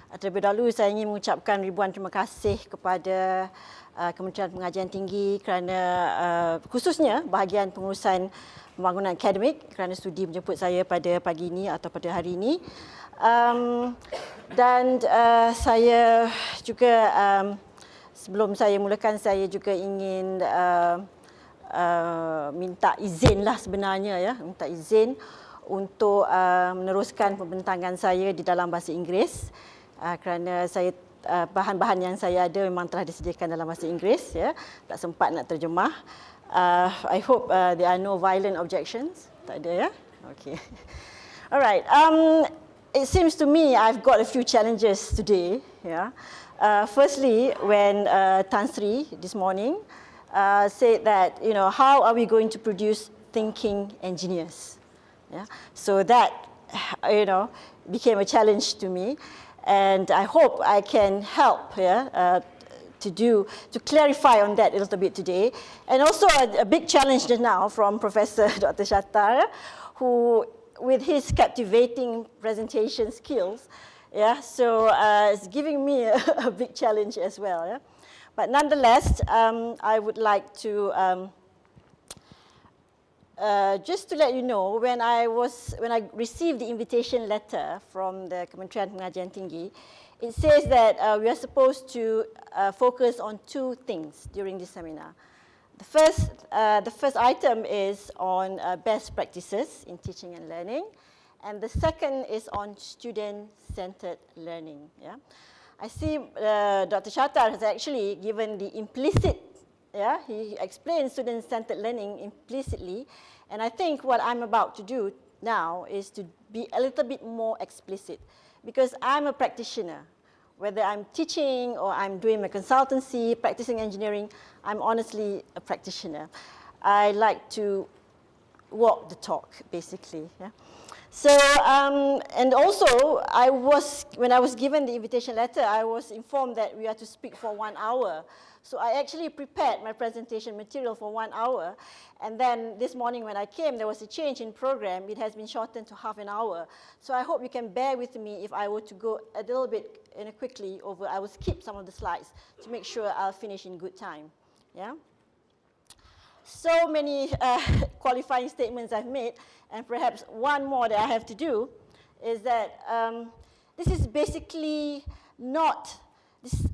Terlebih dahulu saya ingin mengucapkan ribuan terima kasih kepada Kementerian Pengajian Tinggi kerana khususnya bahagian pengurusan pembangunan akademik kerana sudi menjemput saya pada pagi ini atau pada hari ini. Dan saya juga sebelum saya mulakan, saya juga ingin minta izin lah sebenarnya ya, minta izin untuk meneruskan pembentangan saya di dalam bahasa Inggeris kerana saya bahan-bahan yang saya ada memang telah disediakan dalam bahasa Inggeris ya, tak sempat nak terjemah. I hope there are no violent objections. Tak ada ya? Okay. Alright. It seems to me I've got a few challenges today. Yeah. Firstly, when Tan Sri this morning said that, you know, how are we going to produce thinking engineers? Yeah. So that, you know, became a challenge to me, and I hope I can help to clarify on that a little bit today. And also a big challenge just now from Professor Dr. Chattar, who, with his captivating presentation skills, yeah, so it's giving me a big challenge as well. Yeah? But nonetheless, I would like to just to let you know, when I received the invitation letter from the Kementerian Pengajian Tinggi, it says that we are supposed to focus on two things during this seminar. The first item is on best practices in teaching and learning, and the second is on student-centered learning. Yeah? I see Dr. Chattar has actually given the implicit, yeah, he explained student-centered learning implicitly, and I think what I'm about to do now is to be a little bit more explicit, because I'm a practitioner. Whether I'm teaching or I'm doing my consultancy, practicing engineering, I'm honestly a practitioner. I like to walk the talk, basically. Yeah? So, and also, when I was given the invitation letter, I was informed that we are to speak for 1 hour. So I actually prepared my presentation material for 1 hour. And then this morning when I came, there was a change in program. It has been shortened to half an hour. So I hope you can bear with me if I were to go a little bit quickly over. I will skip some of the slides to make sure I'll finish in good time. Yeah? So many qualifying statements I've made, and perhaps one more that I have to do is that this is basically not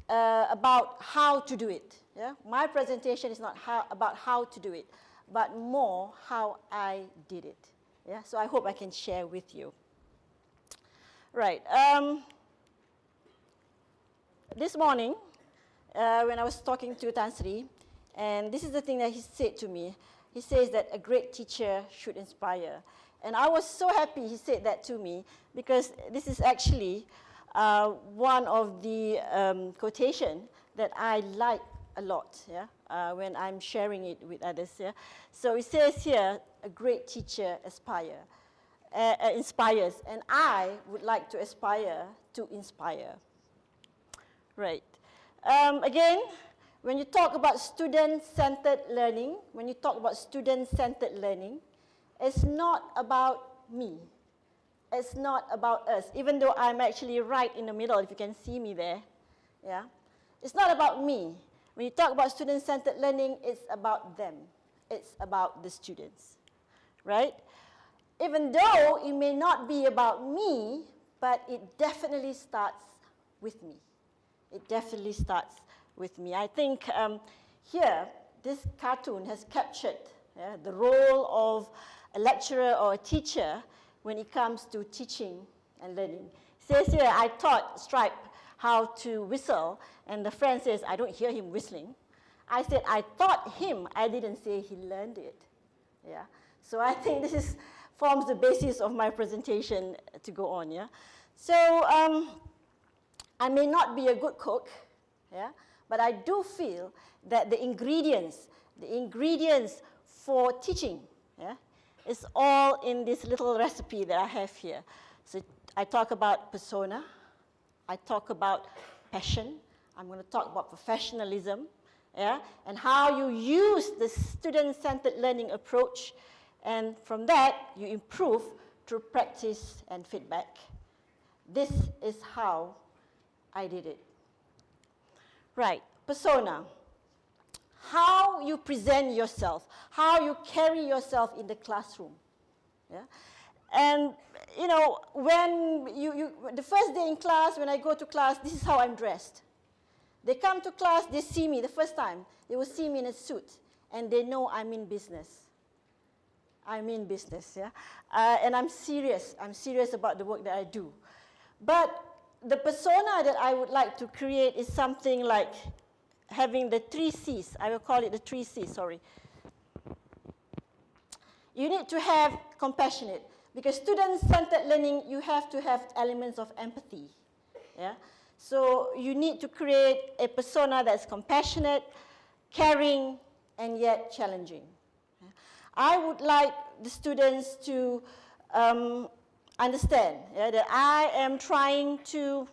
about how to do it. Yeah? My presentation is not about how to do it, but more how I did it. Yeah? So I hope I can share with you. Right. This morning, when I was talking to Tan Sri, and this is the thing that he said to me. He says that a great teacher should inspire. And I was so happy he said that to me, because this is actually one of the quotation that I like a lot, yeah, when I'm sharing it with others. Yeah? So it says here, a great teacher inspires, and I would like to aspire to inspire. Right. Again, when you talk about student-centered learning, it's not about me. It's not about us, even though I'm actually right in the middle, if you can see me there. Yeah? It's not about me. When you talk about student-centered learning, it's about them. It's about the students, right? Even though it may not be about me, but it definitely starts with me. It definitely starts with me. I think here, this cartoon has captured the role of a lecturer or a teacher when it comes to teaching and learning. It says here, I taught Stripe how to whistle, and the friend says, I don't hear him whistling. I said, I taught him, I didn't say he learned it. Yeah. So I think this forms the basis of my presentation to go on. Yeah. So I may not be a good cook, yeah, but I do feel that the ingredients for teaching, yeah, is all in this little recipe that I have here. So I talk about persona, I talk about passion, I'm going to talk about professionalism, yeah, and how you use the student-centered learning approach, and from that you improve through practice and feedback. This is how I did it. Right, persona. How you present yourself, how you carry yourself in the classroom. Yeah? And, you know, when the first day in class, when I go to class, this is how I'm dressed. They come to class, they see me the first time. They will see me in a suit, and they know I'm in business. I'm in business, yeah? And I'm serious. I'm serious about the work that I do. But the persona that I would like to create is something like having the 3 C's. I will call it the 3 C's, sorry. You need to have compassionate, because student-centered learning, you have to have elements of empathy. Yeah? So you need to create a persona that's compassionate, caring, and yet challenging. I would like the students to understand that I am trying to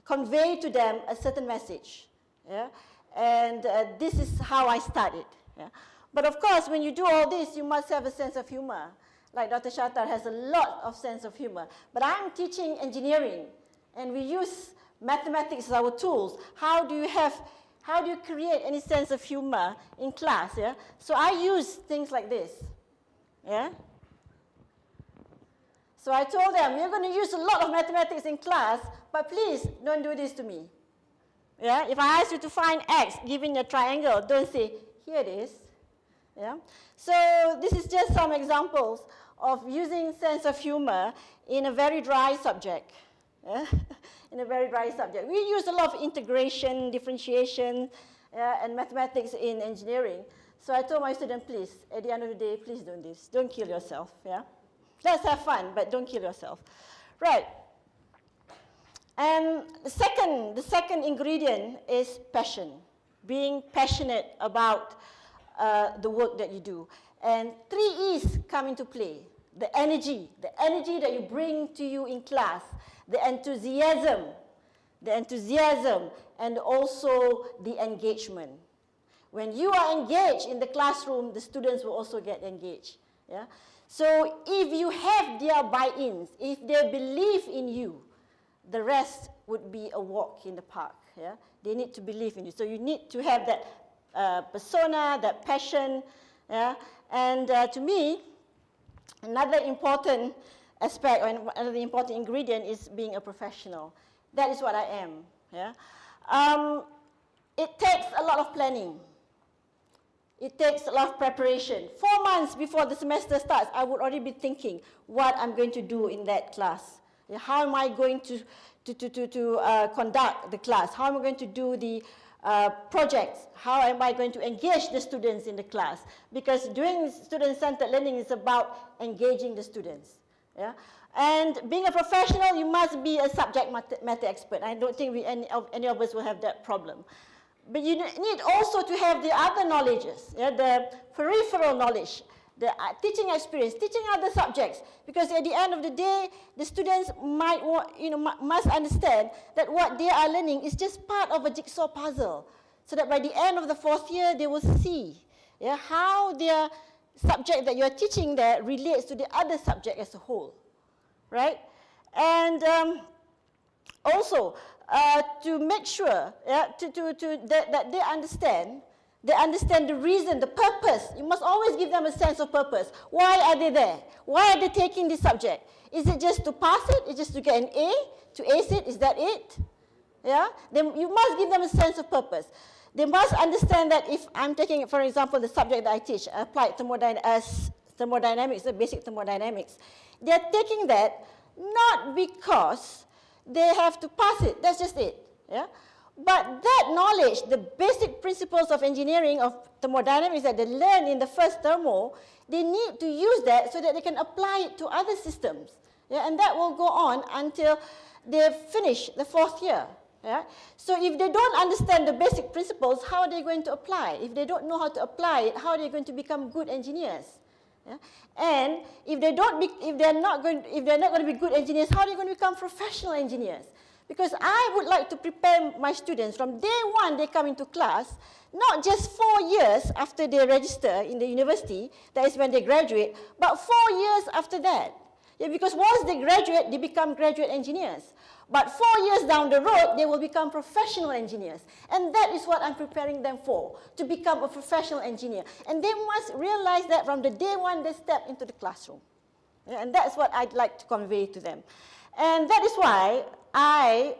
convey to them a certain message. Yeah? And this is how I started. Yeah? But of course, when you do all this, you must have a sense of humor. Like Dr. Shatar has a lot of sense of humor. But I'm teaching engineering, and we use mathematics as our tools. How do you create any sense of humor in class? Yeah? So I use things like this. Yeah? So I told them, you're going to use a lot of mathematics in class, but please don't do this to me. Yeah? If I ask you to find x given a triangle, don't say, here it is. Yeah? So this is just some examples of using sense of humor in a very dry subject. Yeah? In a very dry subject. We use a lot of integration, differentiation, and mathematics in engineering. So I told my students, please, at the end of the day, please don't do this. Don't kill yourself. Yeah? Let's have fun, but don't kill yourself. Right. And the second ingredient is passion. Being passionate about the work that you do. And 3 E's come into play. The energy that you bring to you in class, the enthusiasm, and also the engagement. When you are engaged in the classroom, the students will also get engaged. Yeah? So if you have their buy-ins, if they believe in you, the rest would be a walk in the park. Yeah? They need to believe in you. So you need to have that persona, that passion. Yeah? And to me, another important aspect, or another important ingredient is being a professional. That is what I am. Yeah? It takes a lot of planning. It takes a lot of preparation. 4 months before the semester starts, I would already be thinking what I'm going to do in that class. Yeah, how am I going to conduct the class? How am I going to do the projects? How am I going to engage the students in the class? Because doing student-centered learning is about engaging the students. Yeah? And being a professional, you must be a subject matter expert. I don't think any of us will have that problem. But you need also to have the other knowledges, yeah, the peripheral knowledge, the teaching experience, teaching other subjects. Because at the end of the day, the students must understand that what they are learning is just part of a jigsaw puzzle. So that by the end of the 4th year, they will see, yeah, how their subject that you are teaching there relates to the other subject as a whole, right? And also, to make sure that they understand the reason, the purpose. You must always give them a sense of purpose. Why are they there? Why are they taking this subject? Is it just to pass it? Is it just to get an A? To ace it? Is that it? Yeah? Then you must give them a sense of purpose. They must understand that if I'm taking, for example, the subject that I teach, applied thermodynamics, the basic thermodynamics, they're taking that not because they have to pass it. That's just it. Yeah? But that knowledge, the basic principles of engineering, of thermodynamics that they learn in the first thermo, they need to use that so that they can apply it to other systems. Yeah? And that will go on until they finish the 4th year. Yeah? So if they don't understand the basic principles, how are they going to apply? If they don't know how to apply it, how are they going to become good engineers? Yeah? And if they're not going to be good engineers, how are they going to become professional engineers? Because I would like to prepare my students from day 1 they come into class, not just 4 years after they register in the university, that is when they graduate, but 4 years after that. Yeah, because once they graduate, they become graduate engineers. But 4 years down the road, they will become professional engineers. And that is what I'm preparing them for, to become a professional engineer. And they must realize that from the day one they step into the classroom. Yeah, and that's what I'd like to convey to them. And that is why I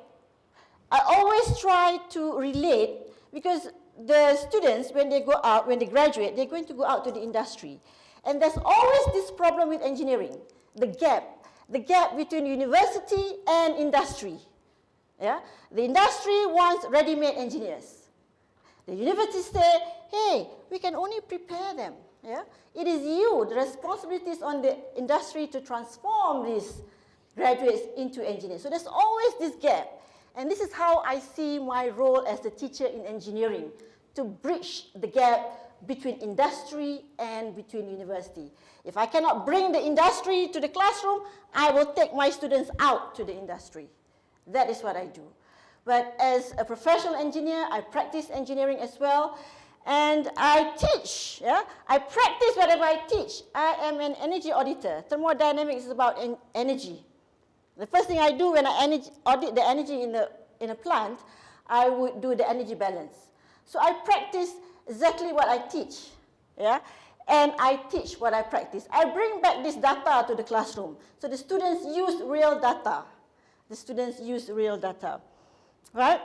always try to relate, because the students, when they go out, when they graduate, they're going to go out to the industry. And there's always this problem with engineering, the gap between university and industry. Yeah? The industry wants ready-made engineers. The university say, hey, we can only prepare them. Yeah? It is you, the responsibility is on the industry to transform these graduates into engineers. So there's always this gap. And this is how I see my role as a teacher in engineering, to bridge the gap between industry and between university. If I cannot bring the industry to the classroom, I will take my students out to the industry. That is what I do. But as a professional engineer, I practice engineering as well, and I teach. Yeah? I practice whatever I teach. I am an energy auditor. Thermodynamics is about energy. The first thing I do when I audit the energy in a plant, I would do the energy balance. So I practice exactly what I teach, yeah? And I teach what I practice. I bring back this data to the classroom. So the students use real data. The students use real data, right?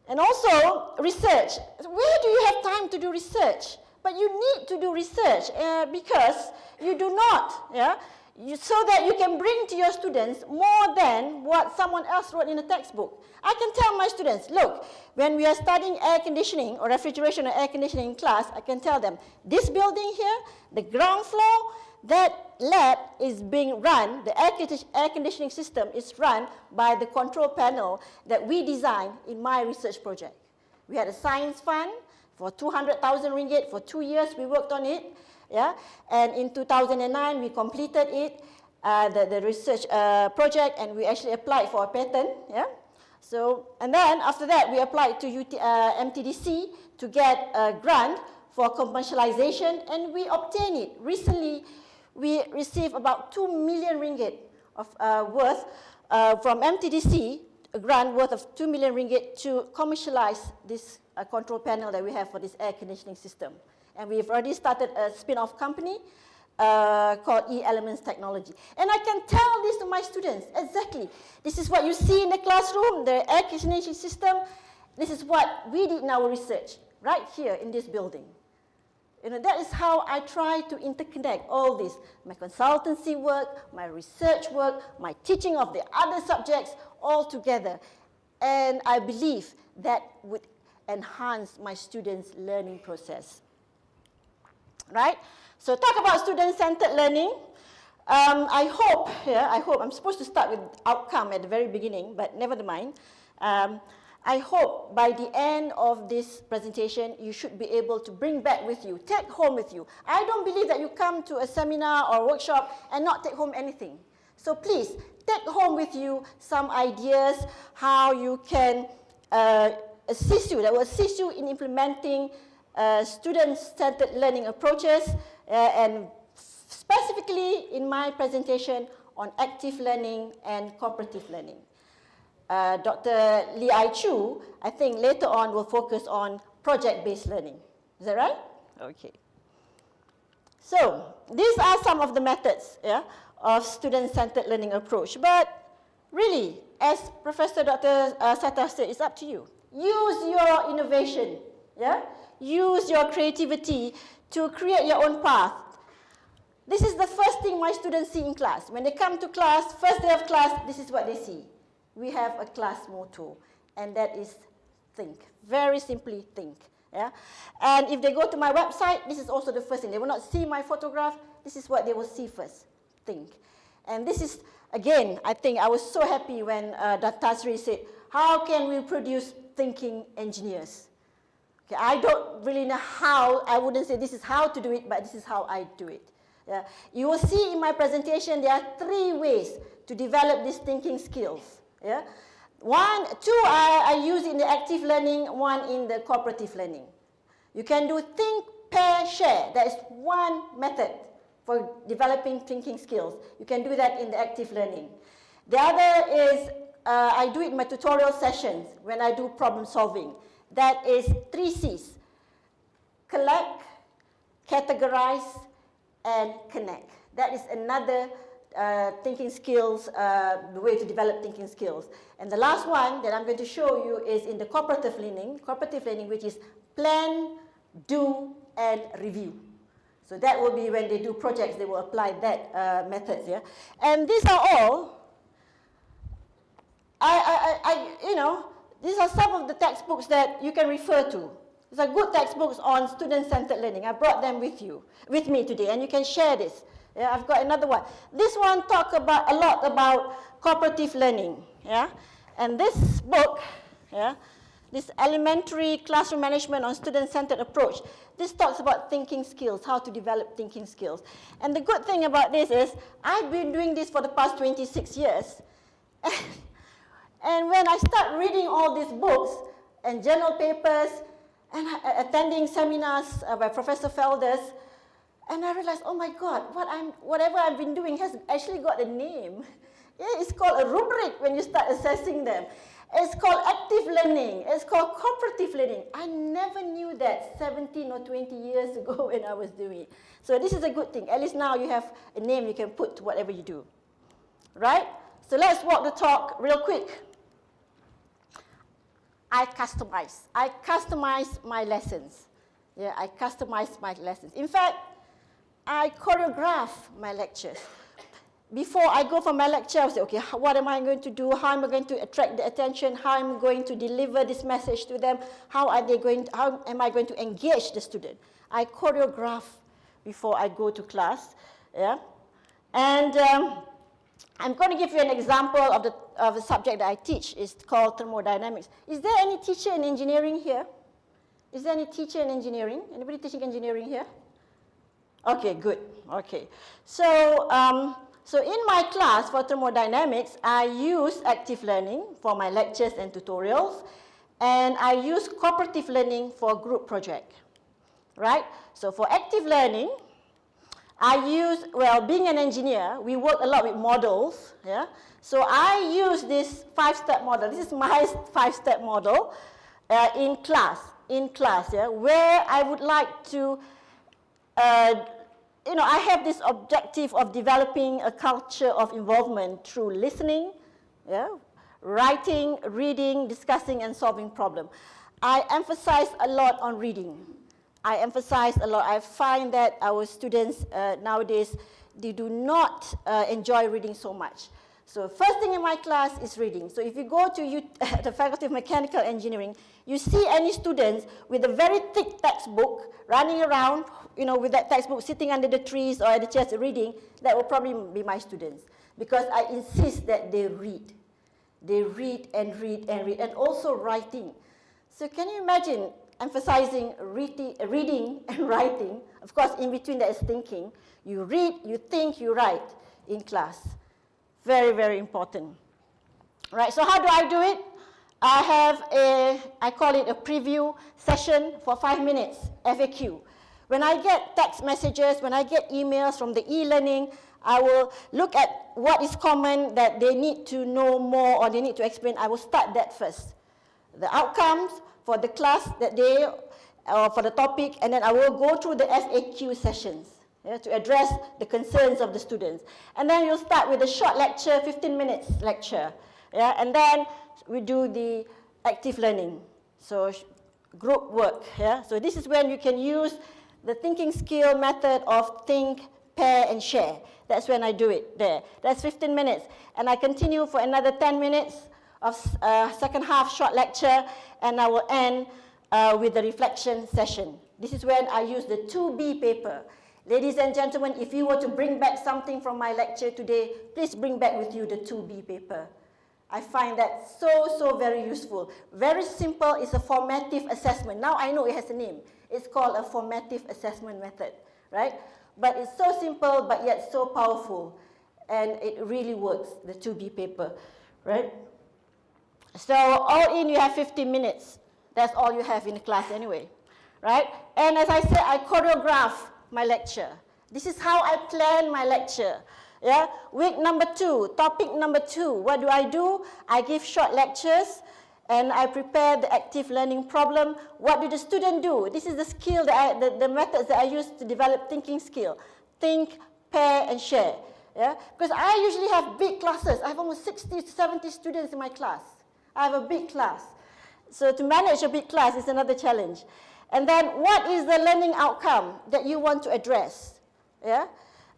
And also research. Where do you have time to do research? But you need to do research because you do not, yeah? So that you can bring to your students more than what someone else wrote in a textbook. I can tell my students, look, when we are studying air conditioning or refrigeration or air conditioning in class, I can tell them, this building here, the ground floor, that lab is being run, the air conditioning system is run by the control panel that we designed in my research project. We had a science fund for 200,000 ringgit. For 2 years, we worked on it. Yeah? And in 2009, we completed it, the research project, and we actually applied for a patent. Yeah? So, and then after that, we applied to MTDC to get a grant for commercialization, and we obtained it. Recently, we received about 2 million ringgit of worth from MTDC, a grant worth of 2 million ringgit to commercialize this control panel that we have for this air conditioning system. And we've already started a spin-off company called E-Elements Technology. And I can tell this to my students, exactly. This is what you see in the classroom, the air conditioning system. This is what we did in our research, right here in this building. You know, that is how I try to interconnect all this, my consultancy work, my research work, my teaching of the other subjects, all together. And I believe that would enhance my students' learning process. Right? So talk about student-centered learning. I hope, I'm supposed to start with outcome at the very beginning, but never mind. I hope by the end of this presentation, you should be able to bring back with you, take home with you. I don't believe that you come to a seminar or workshop and not take home anything. So please, take home with you some ideas how you can assist you, that will assist you in implementing student-centered learning approaches, and specifically in my presentation on active learning and cooperative learning. Dr. Lee Ai Chu, I think later on will focus on project-based learning. Is that right? Okay. So these are some of the methods of student-centered learning approach. But really, as Professor Dr. Sata said, it's up to you. Use your innovation. Yeah? Use your creativity to create your own path. This is the first thing my students see in class. When they come to class, first day of class, this is what they see. We have a class motto, and that is think. Very simply, think. Yeah? And if they go to my website, this is also the first thing. They will not see my photograph. This is what they will see first, think. And this is, again, I think I was so happy when Dr. Tasri said, how can we produce thinking engineers? Okay, I don't really know how. I wouldn't say this is how to do it, but this is how I do it. Yeah. You will see in my presentation there are 3 ways to develop these thinking skills. Yeah? 2, I use in the active learning, 1 in the cooperative learning. You can do think, pair, share. That is one method for developing thinking skills. You can do that in the active learning. The other is, I do it in my tutorial sessions when I do problem solving. That is 3 C's. Collect, categorize, and connect. That is another thinking skills, the way to develop thinking skills. And the last one that I'm going to show you is in the cooperative learning, which is plan, do, and review. So that will be when they do projects, they will apply that methods. Yeah? And these are all, these are some of the textbooks that you can refer to. These are good textbooks on student-centered learning. I brought them with me today, and you can share this. Yeah, I've got another one. This one talks a lot about cooperative learning. Yeah? And this book, yeah, this elementary classroom management on student-centered approach, this talks about thinking skills, how to develop thinking skills. And the good thing about this is, I've been doing this for the past 26 years. And when I start reading all these books and journal papers and attending seminars by Professor Felders, and I realized, oh my God, whatever I've been doing has actually got a name. Yeah, it's called a rubric when you start assessing them. It's called active learning. It's called cooperative learning. I never knew that 17 or 20 years ago when I was doing it. So this is a good thing. At least now you have a name you can put to whatever you do. Right? So let's walk the talk real quick. I customize my lessons. Yeah, I customize my lessons. In fact, I choreograph my lectures. Before I go for my lecture, I say, okay, what am I going to do? How am I going to attract the attention? How am I going to deliver this message to them? How am I going to engage the student? I choreograph before I go to class. Yeah? And I'm going to give you an example of the subject that I teach. It's called thermodynamics. Is there any teacher in engineering here? Is there any teacher in engineering? Anybody teaching engineering here? Okay, good. Okay. So in my class for thermodynamics, I use active learning for my lectures and tutorials, and I use cooperative learning for group project, right? So for active learning, I use, being an engineer, we work a lot with models, yeah? So I use this 5-step model. This is my 5-step model in class, yeah, where I would like to, I have this objective of developing a culture of involvement through listening, yeah, writing, reading, discussing, and solving problems. I emphasize a lot on reading. I find that our students nowadays, they do not enjoy reading so much. So first thing in my class is reading. So if you go to the Faculty of Mechanical Engineering, you see any students with a very thick textbook running around, with that textbook sitting under the trees or at the chairs reading, that will probably be my students. Because I insist that they read. They read and read and read, and also writing. So can you imagine emphasizing reading and writing? Of course, in between that is thinking. You read, you think, you write in class. Very, very important. Right, so how do I do it? I call it a preview session for 5 minutes, FAQ. When I get text messages, when I get emails from the e-learning, I will look at what is common that they need to know more or they need to explain. I will start that first. The outcomes for the class that day, for the topic, and then I will go through the FAQ sessions, yeah, to address the concerns of the students. And then you'll start with a short lecture, 15 minutes lecture. Yeah, and then we do the active learning, so group work. Yeah? So this is when you can use the thinking skill method of think, pair, and share. That's when I do it there. That's 15 minutes. And I continue for another 10 minutes of second half short lecture, and I will end with the reflection session. This is when I use the 2B paper. Ladies and gentlemen, if you were to bring back something from my lecture today, please bring back with you the 2B paper. I find that so very useful. Very simple. It's a formative assessment. Now I know it has a name. It's called a formative assessment method, right? But it's so simple, but yet so powerful. And it really works, the 2B paper, right? So all in, you have 15 minutes. That's all you have in the class anyway, right? And as I said, I choreograph my lecture. This is how I plan my lecture. Yeah? Week number 2, topic number 2, what do? I give short lectures and I prepare the active learning problem. What do the student do? This is the skill that the methods that I use to develop thinking skill. Think, pair, and share. Yeah? Because I usually have big classes. I have almost 60 to 70 students in my class. I have a big class. So to manage a big class is another challenge. And then what is the learning outcome that you want to address? Yeah?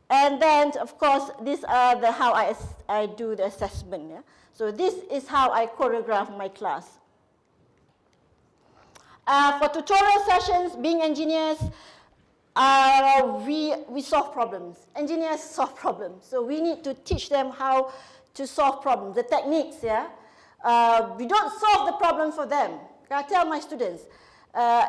And then, of course, these are how I do the assessment. Yeah? So this is how I choreograph my class. For tutorial sessions, being engineers, we solve problems. Engineers solve problems. So we need to teach them how to solve problems, the techniques. Yeah? We don't solve the problem for them. I tell my students,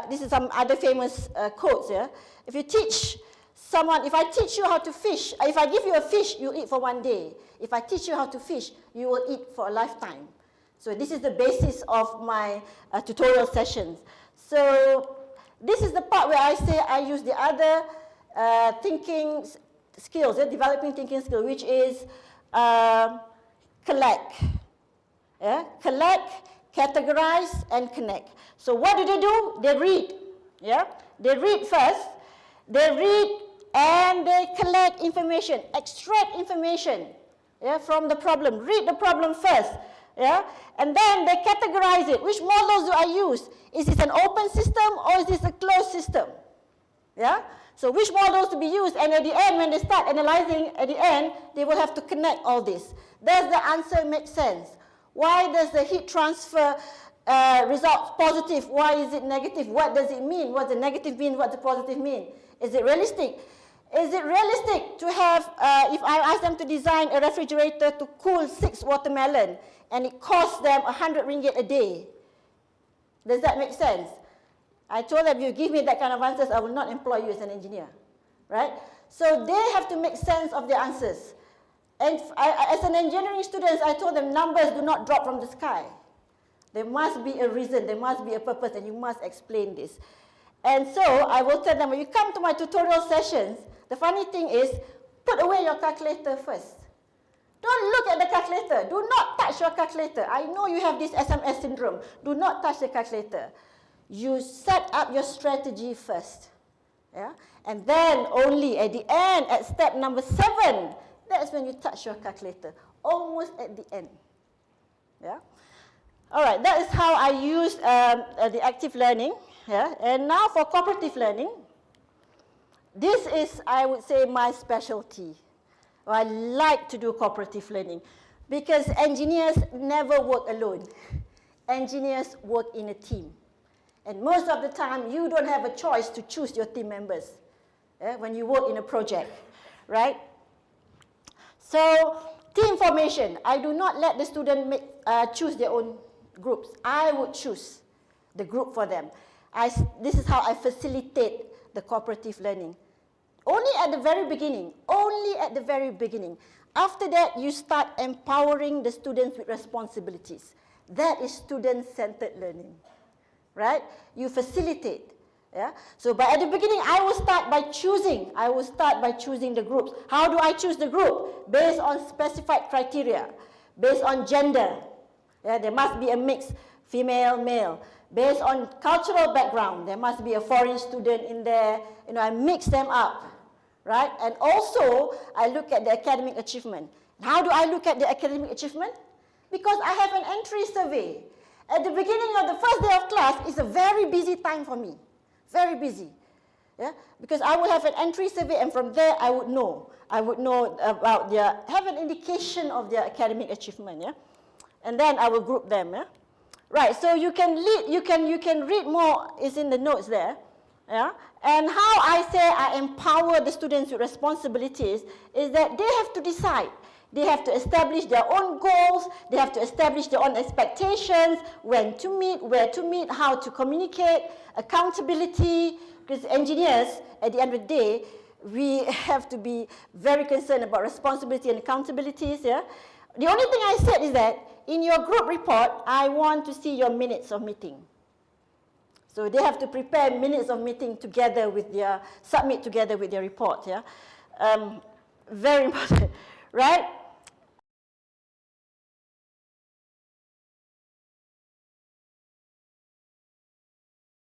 this is some other famous quotes. Yeah? If you teach someone, if I teach you how to fish, if I give you a fish, you eat for one day. If I teach you how to fish, you will eat for a lifetime. So this is the basis of my tutorial sessions. So this is the part where I say I use the other thinking skills, developing thinking skill, which is collect. Yeah? Collect, categorize, and connect. So what do? They read. Yeah? They read first. They read and they collect information, extract information, yeah, from the problem. Read the problem first. Yeah? And then they categorize it. Which models do I use? Is this an open system or is this a closed system? Yeah? So which models to be used? And at the end, when they start analyzing, at the end, they will have to connect all this. Does the answer make sense? Why does the heat transfer result positive? Why is it negative? What does it mean? What does the negative mean? What does the positive mean? Is it realistic? Is it realistic to have, if I ask them to design a refrigerator to cool 6 watermelon and it costs them 100 ringgit a day? Does that make sense? I told them, if you give me that kind of answers, I will not employ you as an engineer, right? So they have to make sense of their answers. And as an engineering student, I told them numbers do not drop from the sky. There must be a reason, there must be a purpose, and you must explain this. And so I will tell them, when you come to my tutorial sessions, the funny thing is, put away your calculator first. Don't look at the calculator. Do not touch your calculator. I know you have this SMS syndrome. Do not touch the calculator. You set up your strategy first. Yeah? And then only at the end, at step number 7, that's when you touch your calculator. Almost at the end. Yeah? All right, that is how I use the active learning. Yeah? And now for cooperative learning, this is, I would say, my specialty. I like to do cooperative learning because engineers never work alone. Engineers work in a team. And most of the time, you don't have a choice to choose your team members when you work in a project, right? So, team formation. I do not let the student choose their own groups. I would choose the group for them. This is how I facilitate the cooperative learning. Only at the very beginning. Only at the very beginning. After that, you start empowering the students with responsibilities. That is student-centered learning, right? You facilitate. Yeah? So, but at the beginning, I will start by choosing. I will start by choosing the groups. How do I choose the group? Based on specified criteria. Based on gender. Yeah, there must be a mix, female, male. Based on cultural background, there must be a foreign student in there. You know, I mix them up, right? And also, I look at the academic achievement. How do I look at the academic achievement? Because I have an entry survey. At the beginning of the first day of class, it's a very busy time for me. Very busy. Yeah? Because I will have an entry survey, and from there, I would know. I would know about have an indication of their academic achievement, yeah? And then I will group them, yeah? Right, so you can read more, is in the notes there. Yeah? And how I say I empower the students with responsibilities is that they have to decide. They have to establish their own goals, they have to establish their own expectations, when to meet, where to meet, how to communicate, accountability, because engineers, at the end of the day, we have to be very concerned about responsibility and accountabilities. Yeah? The only thing I said is that in your group report, I want to see your minutes of meeting. So they have to prepare minutes of meeting together with their, submit together with their report, yeah. Very important, right?